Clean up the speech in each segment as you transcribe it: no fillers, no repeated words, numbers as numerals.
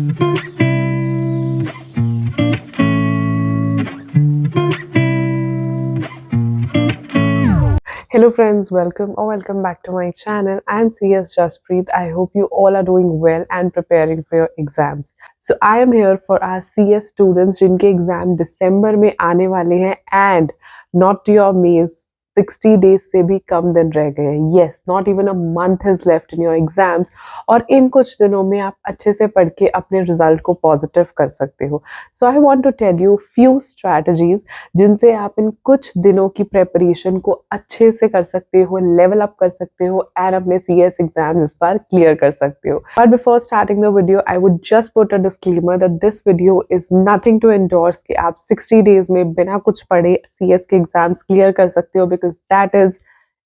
Hello friends, welcome or welcome back to my channel. I'm CS Jaspreet. I hope you all are doing well and preparing for your exams. So I am here for our CS students जिनके exam दिसंबर में आने वाले हैं and not to your amaze 60 days से भी कम दिन रह गए हैं. Yes, not even a month is left in your exams और इन कुछ दिनों में आप अच्छे से पढ़ के अपने रिजल्ट को पॉजिटिव कर सकते हो. So I want to tell you few strategies जिनसे आप इन कुछ दिनों की प्रेपरेशन को अच्छे से कर सकते हो, लेवल अप कर सकते हो एंड अपने सीएस एग्जाम इस बार क्लियर कर सकते हो. But before starting the video I would just put a disclaimer that this video is nothing to endorse कि आप 60 डेज में बिना कुछ पढ़े सीएस के एग्जाम्स क्लियर कर सकते हो, because that is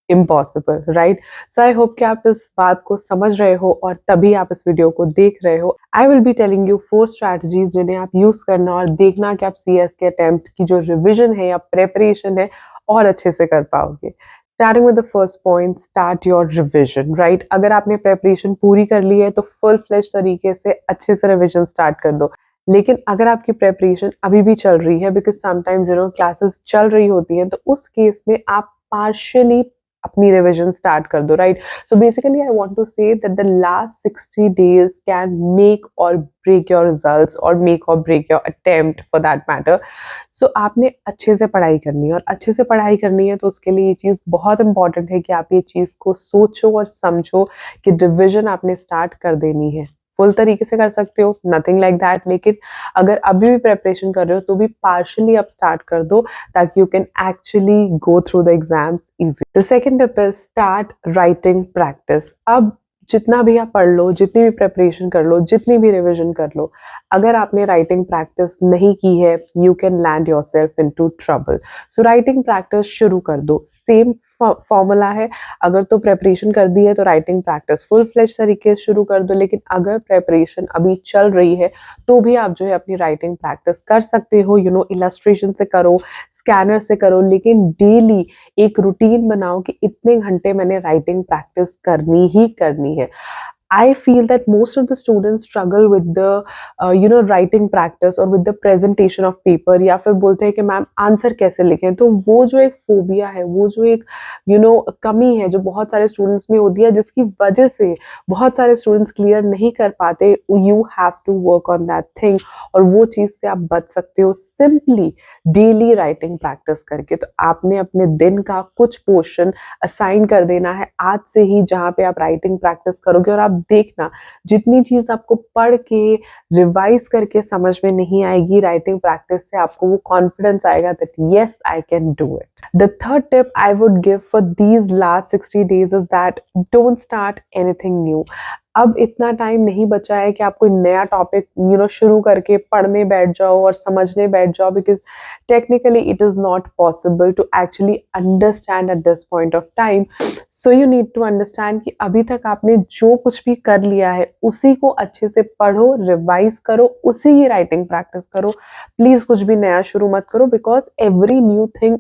impossible, right? So I hope कि आप इस बात को समझ रहे हो और तभी आप इस वीडियो को देख रहे हो. I will be telling you 4 strategies जिन्हें आप यूज करना और देखना कि आप सीएस के अटेम्प्ट की जो रिविजन है या प्रेपरेशन है और अच्छे से कर पाओगे. Starting with the first point, start your revision, right? अगर आपने प्रेपरेशन पूरी कर ली है तो फुल फ्लेज तरीके से अच्छे से रिविजन स्टार्ट कर दो. लेकिन अगर आपकी प्रेपरेशन अभी भी चल रही है, बिकॉज समटाइम्स क्लासेस चल रही होती हैं, तो उस केस में आप पार्शियली अपनी रिविजन स्टार्ट कर दो, right? So basically I want to say that the last 60 days can make or break your results or make or break your attempt for that matter. So आपने अच्छे से पढ़ाई करनी है और अच्छे से पढ़ाई करनी है तो उसके लिए ये चीज़ बहुत इंपॉर्टेंट है कि आप ये चीज़ को सोचो और समझो कि रिविजन आपने स्टार्ट कर देनी है. फुल तरीके से कर सकते हो, नथिंग लाइक दैट, लेकिन अगर अभी भी प्रेपरेशन कर रहे हो तो भी पार्शियली आप स्टार्ट कर दो ताकि you can actually go through the exams easy. The second tip is start writing practice. अब जितना भी आप पढ़ लो, जितनी भी प्रेपरेशन कर लो, जितनी भी रिविजन कर लो, अगर आपने राइटिंग प्रैक्टिस नहीं की है, you can land yourself into trouble. So writing practice शुरू कर दो. सेम फॉर्मूला है. अगर तो प्रेपरेशन कर दी है तो राइटिंग प्रैक्टिस फुल फ्लेज तरीके से शुरू कर दो. लेकिन अगर प्रेपरेशन अभी चल रही है तो भी आप जो है अपनी राइटिंग प्रैक्टिस कर सकते हो. इलस्ट्रेशन से करो, स्कैनर से करो, लेकिन डेली एक रूटीन बनाओ कि इतने घंटे मैंने राइटिंग प्रैक्टिस करनी ही करनी है. I feel that most of the students struggle with the writing practice और with the presentation of paper, या फिर बोलते हैं कि मैम आंसर कैसे लिखें. तो वो जो एक फोबिया है, वो जो एक कमी है जो बहुत सारे स्टूडेंट्स में होती है, जिसकी वजह से बहुत सारे स्टूडेंट्स क्लियर नहीं कर पाते. You have to work on that thing और वो चीज़ से आप बच सकते हो सिंपली डेली राइटिंग प्रैक्टिस करके. तो आपने अपने दिन का कुछ पोर्शन असाइन कर देना है आज से ही, जहाँ पे आप राइटिंग प्रैक्टिस करोगे. और आप देखना, जितनी चीज आपको पढ़ के रिवाइज करके समझ में नहीं आएगी, राइटिंग प्रैक्टिस से आपको वो कॉन्फिडेंस आएगा that yes I can do it. The third tip I would give for these last 60 days is that don't start anything new. अब इतना टाइम नहीं बचा है कि आप कोई नया टॉपिक शुरू करके पढ़ने बैठ जाओ और समझने बैठ जाओ, because technically it is not possible to actually understand at this point of time. So you need to understand कि अभी तक आपने जो कुछ भी कर लिया है उसी को अच्छे से पढ़ो, रिवाइज करो, उसी की राइटिंग प्रैक्टिस करो. प्लीज कुछ भी नया शुरू मत करो, because every new thing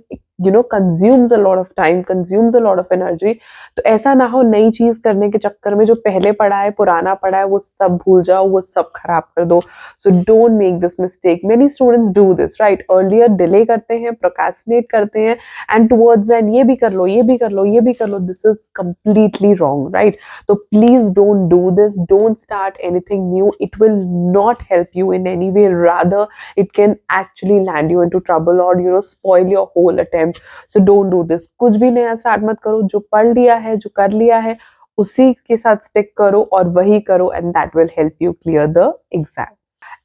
consumes a lot of time, consumes a lot of energy. तो ऐसा ना हो नई चीज करने के चक्कर में जो पहले पढ़ा है, पुराना पढ़ा है, वो सब भूल जाओ, वो सब खराब कर दो. So don't make this mistake. Many students do this, right? Earlier delay करते हैं, प्रोक्रेस्टिनेट करते हैं एंड टुवर्ड्स एंड ये भी कर लो, ये भी कर लो, ये भी कर लो. This is completely wrong, right? तो please don't do this. Don't start anything new. It will not help you in any way, rather it can actually land you into trouble or spoil your whole attempt. So don't do this. कुछ भी नया start मत करो. जो पढ़ लिया है, जो कर लिया है, उसी के साथ स्टिक करो और वही करो, and that will help you clear the exams.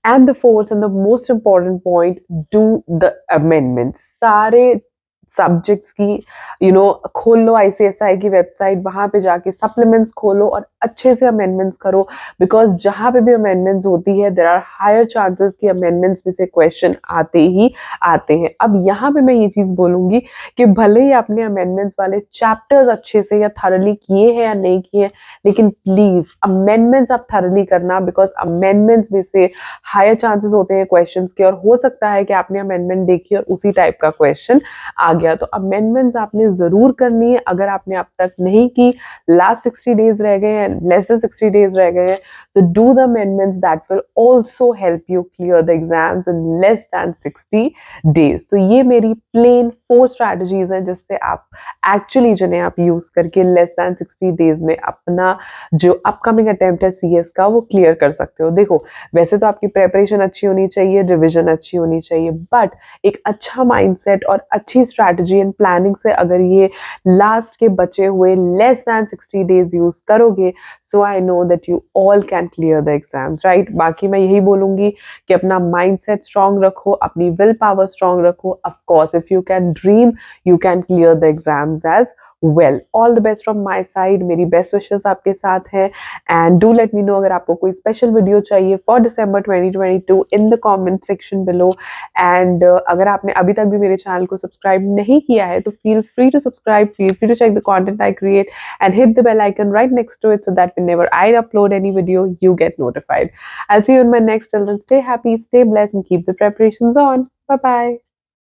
And the fourth and the most important point, do the amendments. सारे सब्जेक्ट्स की खोल लो आईसीएसआई की वेबसाइट, वहां पे जाके सप्लीमेंट्स खोलो और अच्छे से अमेंडमेंट्स करो. बिकॉज जहां पे भी अमेंडमेंट्स होती है देयर आर हायर चांसेस कि अमेंडमेंट्स में से क्वेश्चन आते ही आते हैं. अब यहाँ पे मैं ये चीज बोलूंगी कि भले ही आपने अमेंडमेंट्स वाले चैप्टर्स अच्छे से या थरली किए हैं या नहीं किए, लेकिन प्लीज अमेंडमेंट्स आप थरली करना, बिकॉज अमेंडमेंट्स में से हायर चांसेस होते हैं क्वेश्चंस के, और हो सकता है कि आपने अमेंडमेंट देखी और उसी टाइप का क्वेश्चन आ गया, तो अमेंडमेंट्स आपने ज़रूर करनी है। अगर आपने अब तक नहीं की, लास्ट 60 डेज़ रह गए हैं, लेस देन 60 डेज़ रह गए हैं, so do the amendments that will also help you clear the exams in less than 60 days. So ये मेरी plain 4 strategies हैं जिससे आप actually जिन्हें आप use करके less than 60 days में अपना जो upcoming attempt है CS का वो clear कर सकते हो। देखो, वैसे तो आपकी preparation अच्छी होनी चाहिए, revision अच्छी होनी चाहिए, but एक अच्छा mindset और अच्छी strategy and planning से अगर ये last के बचे हुए less than 60 days use करोगे, so I know that you all can clear the exams, right? बाकी मैं यही बोलूँगी कि अपना mindset strong रखो, अपनी will power strong रखो. Of course, if you can dream, you can clear the exams as well. All the best from my side. मेरी best wishes आपके साथ हैं, and do let me know अगर आपको कोई special video चाहिए for December 2022 in the comment section below. And अगर आपने अभी तक भी मेरे चैनल को सब्सक्राइब नहीं किया है तो feel free to subscribe, feel free to check the content I create and hit the bell icon right next to it so that whenever I upload any video, you get notified. I'll see you in my next. Till then, stay happy, stay blessed, and keep the preparations on. Bye bye.